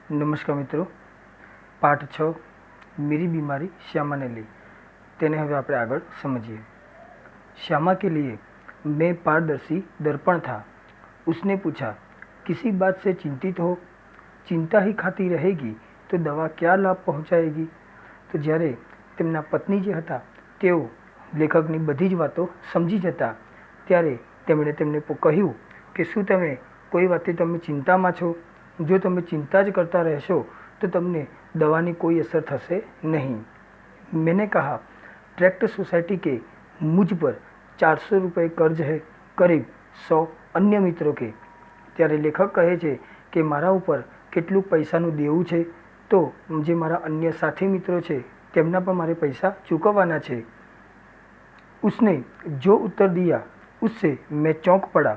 नमस्कार मित्रों, पाठ 6 मेरी बीमारी श्यामा ने ली तेने हवे आपणे आगळ समझिए। श्यामा के लिए मैं पारदर्शी दर्पण था। उसने पूछा, किसी बात से चिंतित हो? चिंता ही खाती रहेगी तो दवा क्या लाभ पहुँचाएगी? तो જ્યારે તેમના પત્ની જે હતા તેઓ લેખકની બધી જ વાતો સમજી જતા ત્યારે તેમણે તેમને કહ્યું કે શું તમે કોઈ વાતે તમે ચિંતામાં છો? જો તમે चिंता ज करता રહેશો तो तमने दवानी कोई असर थशे नहीं। मैंने कहा, ट्रैक्ट सोसाइटी के मुझ पर 400 रुपये कर्ज है, करीब 100 अन्य मित्रों के। त्यारे लेखक कहे छे कि मारा ऊपर केटलू पैसानु देवुं छे, तो जे मारा अन्य साथी मित्रों छे तेमना पर मारे पैसा चूकववाना छे। उसने जो उत्तर दिया उससे मैं चौंक पड़ा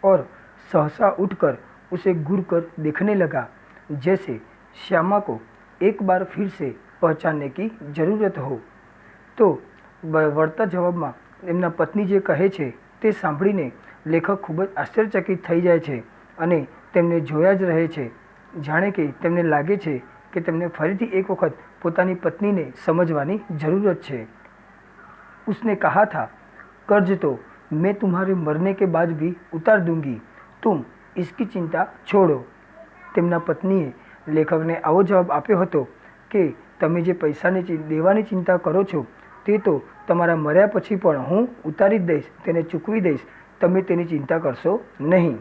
और सहसा उठकर उसे घूर कर देखने लगा, जैसे श्यामा को एक बार फिर से पहचानने की ज़रूरत हो। तो वळता जवाबमां एमना पत्नी जे कहे छे ते सांभळीने लेखक खूब ज आश्चर्यचकित थई जाय छे अने तेमने जोया ज रहे छे, जाणे के तेमने लागे छे कि तेमने फरीथी एक वखत पोतानी पत्नीने समजवानी जरूरत छे। उसने कहा था, कर्ज तो मैं तुम्हारे मरने के बाद भी उतार दूंगी, तुम इसकी चिंता छोड़ो। तेमना पत्नीए लेखकने आवो जवाब आप्यो हतो कि तमे जे पैसाने देवानी चिंता करो छो ते तो तमारा मर्या पछी पण हूँ उतारी ज दईश, तेने चूकवी दईश, तमे तेनी चिंता करशो नहीं।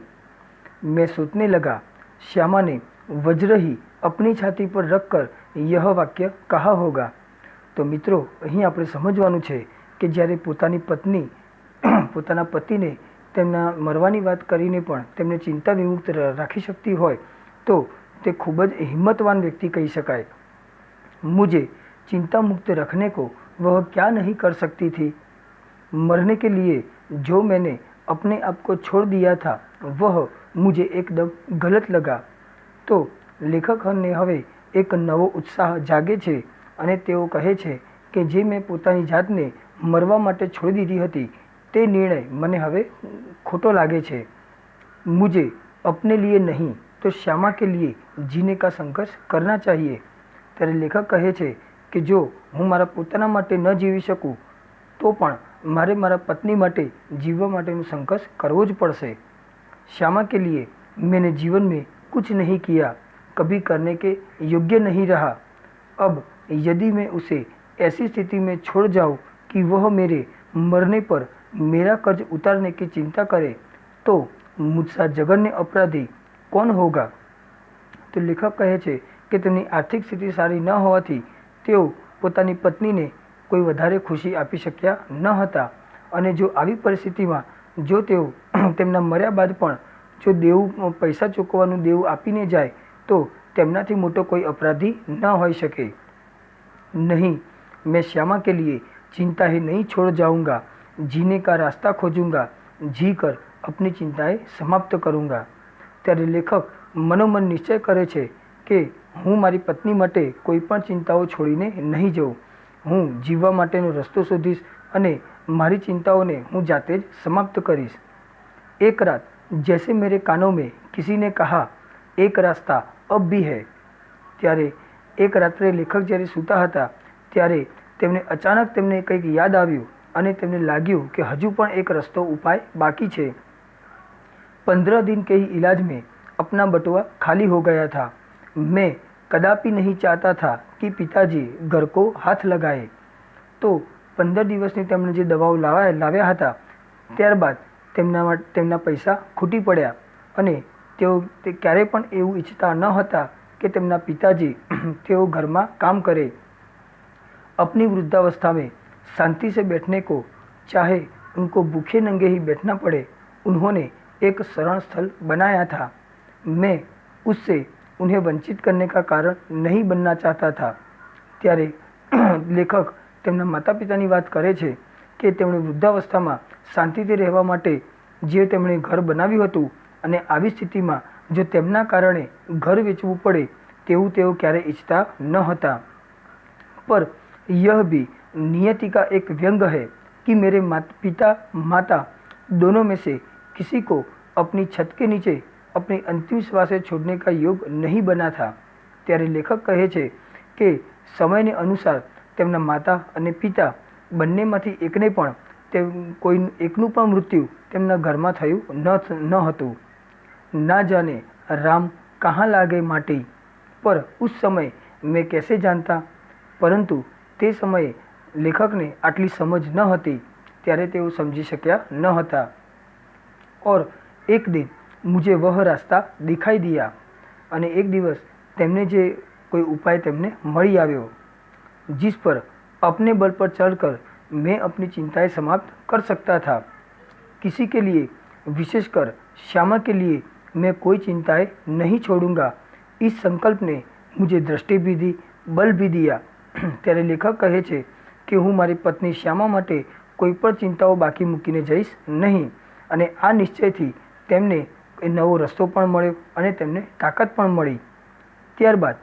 मैं सोचने लगा, श्यामा ने वज्र ही अपनी छाती पर रखकर यह वाक्य कहा होगा। तो मित्रों, अहीं आपणे समजवानुं छे कि ज्यारे पोतानी पत्नी पोताना पतिने तेमना मरवानी वात करीने पण तेमने चिंता विमुक्त राखी शकती होय तो ते खूब ज हिम्मतवान व्यक्ति कही शकाय। मुझे चिंता मुक्त रखने को वह क्या नहीं कर सकती थी। मरने के लिए जो मैंने अपने आप को छोड़ दिया था वह मुझे एकदम गलत लगा। तो लेखक ने हवे एक नवो उत्साह जागे छे अने तेओ कहे छे कि जे मैं पोतानी जातने मरवा माटे छोड़ी दीधी हती ते निर्णय मने हवे खोटो लागे छे। मुझे अपने लिए नहीं तो श्यामा के लिए जीने का संघर्ष करना चाहिए। त्यारे लेखक कहे छे कि जो हूँ मारा पोताना माटे न जीवी शकूँ तो पण मारे मारा पत्नी माटे जीववा माटेनो संघर्ष करवो ज पड़शे। श्यामा के लिए मैंने जीवन में कुछ नहीं किया, कभी करने के योग्य नहीं रहा। अब यदि मैं उसे ऐसी स्थिति में छोड़ जाऊँ कि वह मेरे मरने पर मेरा कर्ज उतारने की चिंता करे तो मुझसा जघन्य अपराधी कौन होगा? तो लेखक कहे छे कि तेमनी आर्थिक स्थिति सारी न होवाथी तेओ पोतानी पत्नीने कोई वधारे खुशी आपी शक्या न हता अने जो आवी परिस्थितिमां जो तेओ तेमना मर्या बाद पण जो देवुं पैसा चूकववानुं देवुं आपीने जाय तो तेमनाथी मोटो कोई अपराधी न होई शके। नहीं, मैं श्यामा के लिए चिंता ही नहीं छोड़ जाऊंगा, जीने का रास्ता खोजूंगा, जी कर अपनी चिंताएं समाप्त करूंगा। त्यारे लेखक मनोमन निश्चय करे छे कि हूँ मारी पत्नी माटे कोई पण चिंताओं छोड़ीने नहीं जाऊँ, हूँ जीववा माटेनो रस्तो शोधीश अने मारी चिंताओने हूँ जाते ज समाप्त करीश। एक रात जैसे मेरे कानों में किसी ने कहा, एक रास्ता अब भी है। त्यारे एक रात्रे लेखक ज्यारे सूता हता त्यारे तेमने अचानक तेमने कंईक याद आव्युं अने तेमने लाग्युं कि हजू पण एक रस्तो उपाय बाकी छे। 15 दिन के ही इलाज में अपना बटुआ खाली हो गया था। मैं कदापि नहीं चाहता था कि पिताजी घर को हाथ लगाए। तो 15 दिवसनी तेमणे जे दवाओ लाव्या हता त्यारबाद तेमना पैसा खूटी पड्या अने तेओ ते क्यारे पण एवुं इच्छता न हता कि तेमना पिताजी तेओ घरमां काम करे। अपनी वृद्धावस्था में शांति से बैठने को, चाहे उनको भूखे नंगे ही बैठना पड़े, उन्होंने एक शरण स्थल बनाया था। मैं उससे उन्हें वंचित करने का कारण नहीं बनना चाहता था। त्यारे लेखक तेमना माता पितानी बात करे छे कि तेमणे वृद्धावस्थामां शांतिथी रहेवा माटे जे तेमणे घर बनाव्युं हतुं अने आवी स्थितिमां जो तेमना कारणे घर वेचवुं पड़े तेवुं तेओ क्यारे इच्छता न हता। पर यह भी नियति का एक व्यंग है कि मेरे पिता माता दोनों में से किसी को अपनी छत के नीचे अपने अंतिम श्वासे छोड़ने का योग नहीं बना था। ત્યારે લેખક કહે છે કે સમયને અનુસાર તેમના માતા અને પિતા બંનેમાંથી એકને પણ કોઈ એકનું પણ મૃત્યુ તેમના ઘરમાં થયું ન હતું। ના જાને રામ કहाँ લાગે માટી, પર ઉસ સમય મેં कैसे जानता, પરંતુ તે સમયે લેખકને આટલી સમજ ન હતી, ત્યારે તેઓ સમજી શક્યા ન હતા। और एक दिन मुझे वह रास्ता दिखाई दिया, અને એક દિવસ તેમને જે કોઈ ઉપાય તેમને મળી આવ્યો, जिस पर अपने बल पर चढ़कर मैं अपनी चिंताएं समाप्त कर सकता था। किसी के लिए, विशेषकर श्यामा के लिए मैं कोई चिंताएं नहीं छोड़ूंगा। इस संकल्प ने मुझे दृष्टि भी दी, बल भी दिया। ત્યારે લેખક કહે છે કે હું મારી પત્ની શ્યામા માટે કોઈ પણ ચિંતાઓ બાકી મૂકીને જઈશ નહીં, અને આ નિશ્ચયથી તેમને નવો રસ્તો પણ મળ્યો અને તેમને તાકાત પણ મળી। ત્યારબાદ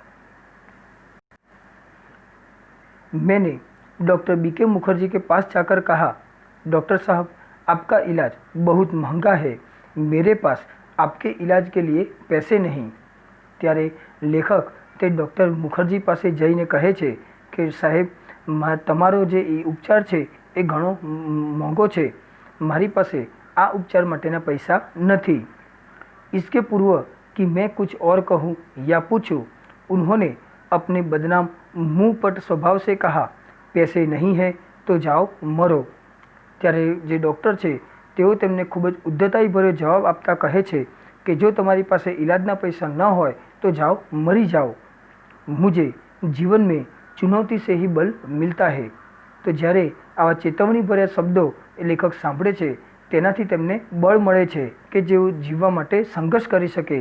मैंने डॉक्टर बीके मुखर्जी के पास जाकर कहा, डॉक्टर साहब आपका इलाज बहुत महंगा है, मेरे पास आपके इलाज के लिए पैसे नहीं। ત્યારે લેખક તે ડૉક્ટર મુખર્જી પાસે જઈને કહે છે કે સાહેબ, તમારો જે ઉપચાર છે એ ઘણો મોંઘો છે, મારી પાસે આ ઉપચાર માટેના પૈસા નથી। इसके पूर्व कि मैं कुछ और कहूँ या पूछूं, उन्होंने अपने बदनाम मुंहपट स्वभाव से कहा, पैसे नहीं है तो जाओ मरो। ત્યારે જે ડૉક્ટર છે તેઓ તેમને ખૂબ જ ઉદ્ધતાઈભર્યો જવાબ આપતા કહે છે કે જો તમારી પાસે ઈલાજના પૈસા ન હોય તો જાઓ મરી જાઓ। મુझे जीवन में चुनौती से ही बल मिलता है। તો જ્યારે આવા ચેતવણીભર્યા શબ્દો એ લેખક સાંભળે છે તેનાથી તેમને બળ મળે છે કે જેઓ જીવવા માટે સંઘર્ષ કરી શકે।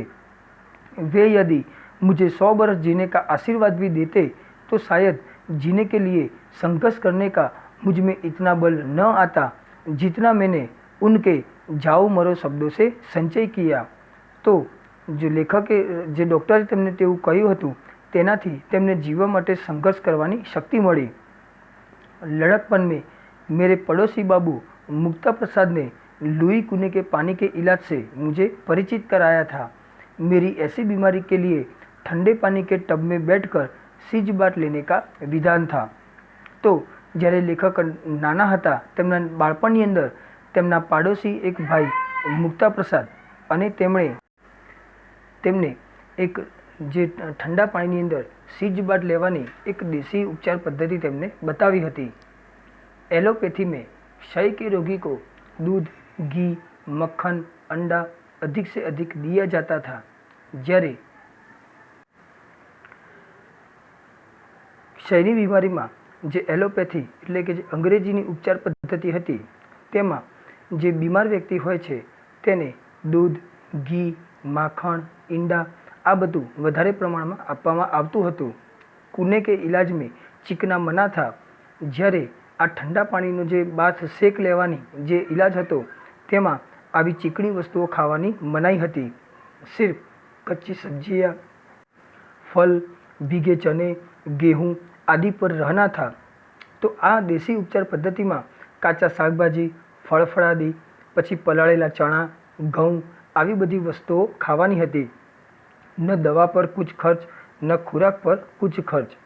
वे यदि मुझे 100 बरस जीने का आशीर्वाद भी देते तो शायद जीने के लिए संघर्ष करने का मुझ में इतना बल न आता जितना मैंने उनके जाओ मरो शब्दों से संचय किया। तो जो લેખકે જે ડૉક્ટરે તેમને તેવું કહ્યું હતું તેનાથી તેમને જીવવા માટે સંઘર્ષ કરવાની શક્તિ મળી। लड़कपन में मेरे पड़ोसी बाबू मुक्ता प्रसाद ने लुई कुने के पानी के इलाज से मुझे परिचित कराया था। मेरी ऐसी बीमारी के लिए ठंडे पानी के टब में बैठकर सीज बाट लेने का विधान था। तो જ્યારે લેખક નાના હતા તેમના બાળપણની અંદર તેમના પાડોશી એક ભાઈ મુક્તા પ્રસાદ અને તેમને એક જે ઠંડા પાણીની અંદર सीज बाट लेवानी एक देसी उपचार पद्धति तेमने बतावी हती। एलोपैथी में क्षय के रोगी को दूध, घी, मक्खन, अंडा अधिक से अधिक दिया जाता था, જ્યારે क्षयनी बीमारी में जे एलोपैथी एटले के अंग्रेजीनी उपचार पद्धति हती तेमां जे बीमार व्यक्ति होय छे तेने दूध, घी, माखण, ईंडा आ बधुं वधारे प्रमाणमां आपवामां आवतुं हतुं। कूने के इलाज में चीकना मना था, જ્યારે आ ठंडा पाणीनो जे बाथ शेक लेवानी जे इलाज हतो तेमां आवी चीकणी वस्तुओं खावानी मनाई हती। सिर्फ कच्ची सब्जियां, फल, भीगे चने, गेहूँ आदि पर रहना था। तो आ देसी उपचार पद्धति में काचा शाकभाजी, फळफळादी, पछी पलाळेला चना, घऊं आवी बधी वस्तुओं खावानी हती। न दवा पर कुछ खर्च, न खुराक पर कुछ खर्च।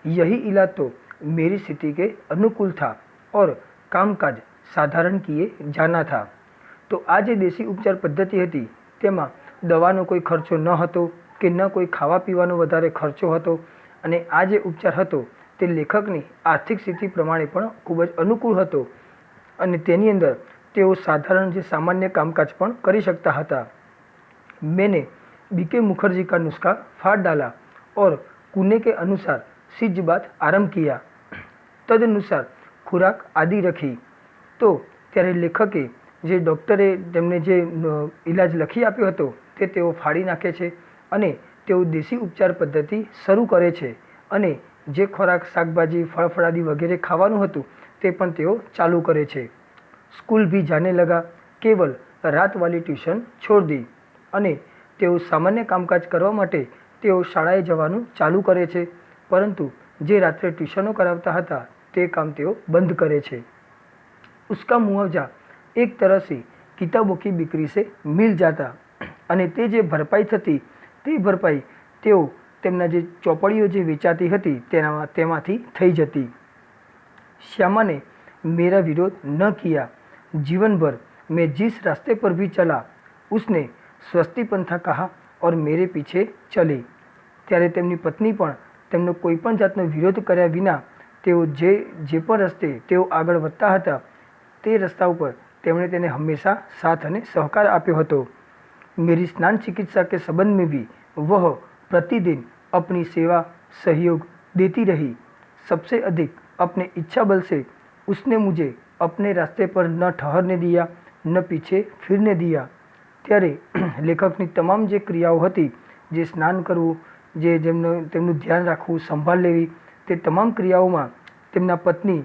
यही इलाज तो मेरी स्थिति के अनुकूल था और कामकाज साधारण किए जाना था। तो आ जे देसी उपचार पद्धति हती तेमां दवानो कोई खर्चो न हतो के न कोई खावा पीवानो वधारे खर्चो हतो, अने आ जे उपचार हतो ते लेखकनी आर्थिक स्थिति प्रमाणे पण खूब ज अनुकूल हतो, अने तेनी अंदर तेओ साधारण जे सामान्य कामकाज पण करी शकता हता। मैंने बीके मुखर्जी का नुस्खा फाड़ डाला और कूने के अनुसार सीज बात आरंभ किया, तदनुसार खुराक आदि रखी। तो त्यारे लेखके जे डॉक्टरे तेमने जे इलाज लखी आप्यो हतो ते तेओ फाड़ी नाखे छे अने तेओ देसी उपचार पद्धति शरू करे छे, अने जे खोराक शाकभाजी, फळफळादी वगैरह खावानुं हतुं ते पण तेओ चालू करे छे। स्कूल भी जाने लगा, केवल रात वाली ट्यूशन छोड़ दी, अने तेओ सामान्य कामकाज करवा माटे तेओ शाळाए जवानुं चालू करे छे, परंतु जे रात्रे ट्यूशनो करावता हता ते काम तेओ बंद करे छे। उसका मुआवजा एक तरह से किताबों की बिक्री से मिल जाता। અને તે જે ભરપાઈ થતી તે ભરપાઈ તેઓ તેમના જે ચોપડીઓ જે વેચાતી હતી તેમાંથી થઈ જતી। श्यामा ने मेरा विरोध न किया। जीवन भर मैं जिस रास्ते पर भी चला उसने स्वस्ति पंथा कहा और मेरे पीछे चली। ત્યારે તેમની પત્ની પણ તેમનો કોઈ પણ જાતનો વિરોધ કર્યા વિના તેઓ જે પણ રસ્તે તેઓ આગળ વધતા હતા તે રસ્તા ઉપર તેમણે તેને હંમેશા સાથ અને સહકાર આપ્યો હતો। मेरी स्नान चिकित्सा के संबंध में भी वह प्रतिदिन अपनी सेवा सहयोग देती रही। सबसे अधिक अपने इच्छा बल से उसने मुझे अपने रास्ते पर न ठहरने दिया न पीछे फिरने दिया। ત્યારે લેખકની તમામ જે ક્રિયાઓ હતી, જે સ્નાન કરવું, તેમનું ધ્યાન રાખવું, સંભાળ લેવી, તે તમામ ક્રિયાઓમાં તેમના પત્ની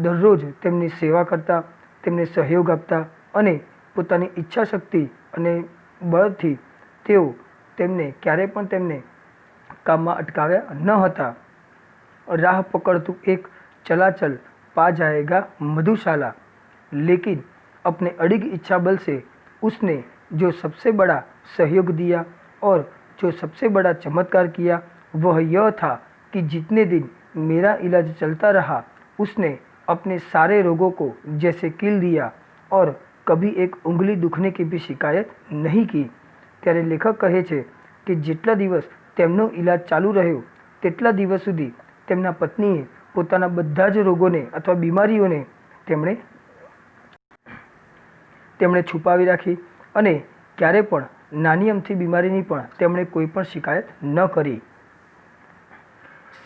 દરરોજ તેમની સેવા કરતા, તેમને સહયોગ આપતા અને પોતાની ઈચ્છા શક્તિ અને બળથી તેઓ તેમને ક્યારેય પણ તેમને કામમાં અટકાવ્યા ન હતા। राह पकड़ तू एक चला चल पा जाएगा मधुशाला, लेकिन अपने अडिग इच्छा बल से उसने जो सबसे बड़ा सहयोग दिया और जो सबसे बड़ा चमत्कार किया वह यह था कि जितने दिन मेरा इलाज चलता रहा उसने अपने सारे रोगों को जैसे कील दिया और कभी एक उंगली दुखने की भी शिकायत नहीं की। ત્યારે લેખક કહે છે કે જેટલા દિવસ તેમનો ઇલાજ ચાલુ રહ્યો તેટલા દિવસ સુધી તેમના પત્નીએ પોતાના બધા જ રોગોને અથવા બીમારીઓને તેમણે છુપાવી રાખી અને ક્યારે પણ નાની અમથી બીમારીની પણ તેમણે કોઈ પણ શિકાયત ન કરી।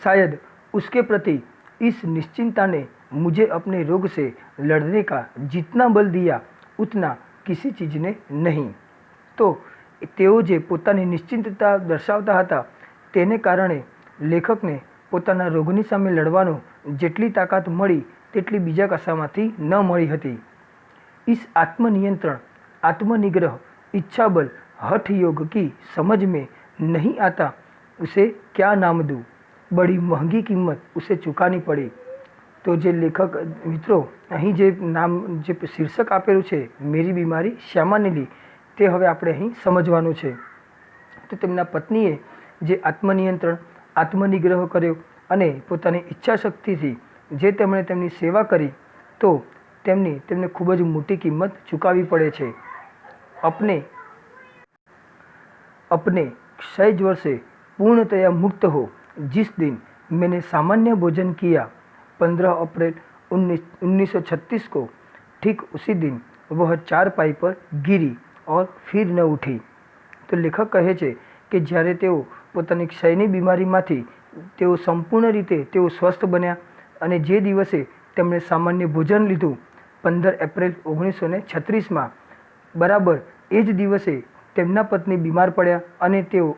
शायद उसके प्रति इस निश्चिंता ने मुझे अपने रोग से लड़ने का जितना बल दिया उतना किसी चीज़ ने नहीं। तो તેઓ જે પોતાની નિશ્ચિંતતા દર્શાવતા હતા તેને કારણે લેખકને પોતાના રોગની સામે લડવાનો જેટલી તાકાત મળી તેટલી બીજા કશામાંથી ન મળી હતી। इस आत्मनियंत्रण आत्मनिग्रह इच्छा बल हठ योग की समझ में नहीं आता उसे क्या नाम दूँ, बड़ी महंगी कीमत उसे चुकानी पड़ी। तो जे लेखक मित्रों અહીં જે નામ જે શીર્ષક આપેલું છે મેરી બીમારી શ્યામાને લી તે હવે આપણે અહીં સમજવાનું છે। તો તેમના પત્નીએ જે આત્મનિયંત્રણ આત્મનિગ્રહ કર્યો અને પોતાની ઈચ્છા શક્તિથી જે તેમણે તેમની સેવા કરી તો તેમને ખૂબ જ મોટી કિંમત ચૂકવવી પડે છે। अपने क्षय ज्वर से पूर्णतया मुक्त हो जिस दिन मैंने सामान्य भोजन किया 15 अप्रैल 1936 को, ठीक उसी दिन वह चारपाई पर गिरी और फिर न उठी। તો લેખક કહે છે કે જ્યારે તેઓ પોતાની ક્ષયની બીમારીમાંથી તેઓ સંપૂર્ણ રીતે તેઓ સ્વસ્થ બન્યા અને જે દિવસે તેમણે સામાન્ય ભોજન લીધું 15 એપ્રિલ 1936માં, બરાબર એ જ દિવસે તેમના પત્ની બીમાર પડ્યા અને તેઓ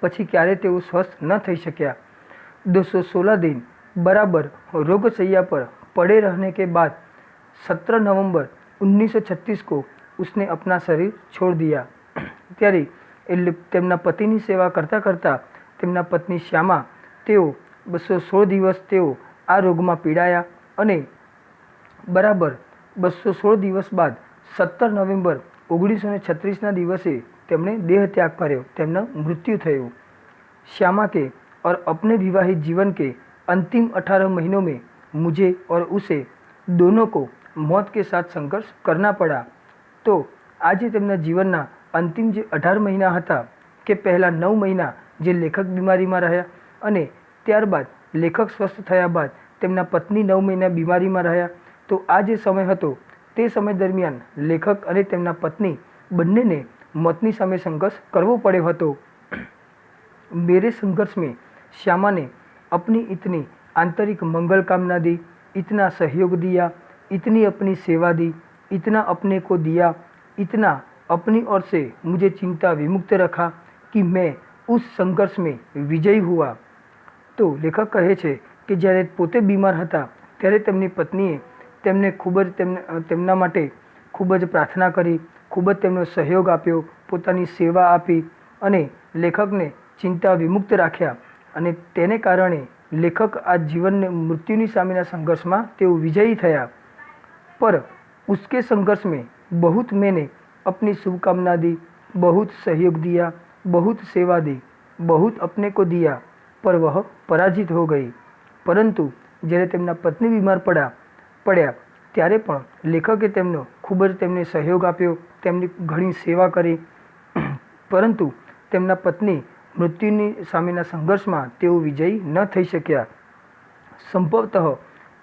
પછી ક્યારે તેઓ સ્વસ્થ ન થઈ શક્યા। 216 दिन बराबर रोगशैया पर पड़े रहने के बाद 17 नवंबर 1936 को उसने अपना शरीर छोड़ दिया। ત્યારે તેમના પતિની સેવા કરતાં કરતાં તેમના પત્ની શ્યામા તેઓ 216 દિવસ તેઓ આ રોગમાં પીડાયા અને બરાબર 216 દિવસ બાદ 17 નવેમ્બર 1936ના દિવસે તેમણે દેહ ત્યાગ કર્યો, તેમનું મૃત્યુ થયું। श्यामा के और अपने विवाहित जीवन के अंतिम 18 महीनों में मुझे और उसे दोनों को मौत के साथ संघर्ष करना पड़ा। तो આજે તેમના જીવનના અંતિમ જે 18 મહિના હતા કે પહેલા 9 મહિના જે લેખક બીમારીમાં રહ્યા અને ત્યારબાદ લેખક સ્વસ્થ થયા બાદ તેમના પત્ની 9 મહિના બીમારીમાં રહ્યા, તો આ જે સમય હતો તે સમય દરમિયાન લેખક અને તેમના પત્ની બંનેને मौतनी सामे संघर्ष करवो पड़े હતો। मेरे संघर्ष में श्यामा ने अपनी इतनी आंतरिक मंगल कामना दी, इतना सहयोग दिया, इतनी अपनी सेवा दी, इतना अपने को दिया, इतना अपनी ओर से मुझे चिंता विमुक्त रखा कि मैं उस संघर्ष में विजयी हुआ। तो लेखक कहे છે કે જ્યારે પોતે બીમાર હતા ત્યારે તેમની પત્નીએ તેમને ખૂબ જ તેમના માટે ખૂબ જ પ્રાર્થના કરી, ખૂબ જ તેમનો સહયોગ આપ્યો, પોતાની સેવા આપી અને લેખકને ચિંતા વિમુક્ત રાખ્યા અને તેને કારણે લેખક આ જીવનને મૃત્યુની સામેના સંઘર્ષમાં તેઓ વિજયી થયા। पर उसके संघर्ष में बहुत मैंने अपनी शुभकामना दी, बहुत सहयोग दिया, बहुत सेवा दी, बहुत अपने को दिया, पर वह પરાજિત हो गई. પરંતુ જ્યારે તેમના પત્ની બીમાર પડ્યા ત્યારે પણ લેખકે તેમનો ખૂબ જ તેમને સહયોગ આપ્યો, તેમની ઘણી સેવા કરી, પરંતુ તેમના પત્ની મૃત્યુની સામેના સંઘર્ષમાં તેઓ વિજયી ન થઈ શક્યા. संभवतः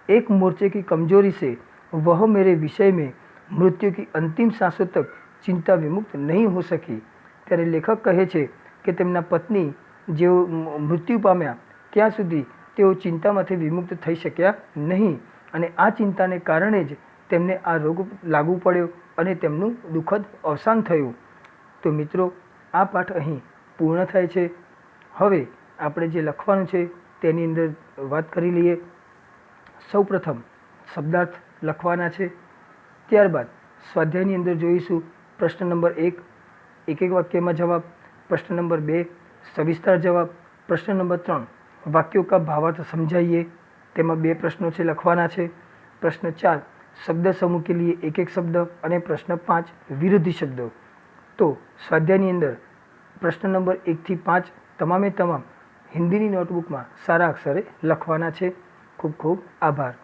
एक मोर्चे की कमजोरी से वह मेरे विषय में मृत्यु की अंतिम सांसों तक चिंता विमुक्त नहीं हो सकी. ત્યારે લેખક કહે છે કે તેમના પત્ની જેઓ મૃત્યુ પામ્યા ત્યાં સુધી તેઓ ચિંતામાંથી વિમુક્ત થઈ શક્યા નહીં, અને આ ચિંતાને કારણે જ તેમને આ રોગ લાગુ પડ્યો અને તેમનું દુઃખદ અવસાન થયું. તો મિત્રો, આ પાઠ અહીં પૂર્ણ થાય છે. હવે આપણે જે લખવાનું છે તેની અંદર વાત કરી લઈએ. સૌપ્રથમ શબ્દાર્થ લખવાના છે, ત્યારબાદ સ્વાધ્યાયની અંદર જોઈશું પ્રશ્ન નંબર 1 એક વાક્યમાં જવાબ, પ્રશ્ન નંબર 2 સવિસ્તાર જવાબ, પ્રશ્ન નંબર 3 વાક્યોं का भावार्थ समझाइए, તેમાં 2 પ્રશ્નો છે લખવાના છે, પ્રશ્ન 4 શબ્દ સમૂહ કે लिए एक एक શબ્દ, અને પ્રશ્ન 5 વિરોધી શબ્દો. તો સ્વાધ્યાયની અંદર પ્રશ્ન નંબર 1 થી 5 તમામે તમામ હિન્દીની નોટબુકમાં સારા અક્ષરે લખવાના છે. ખૂબ ખૂબ આભાર.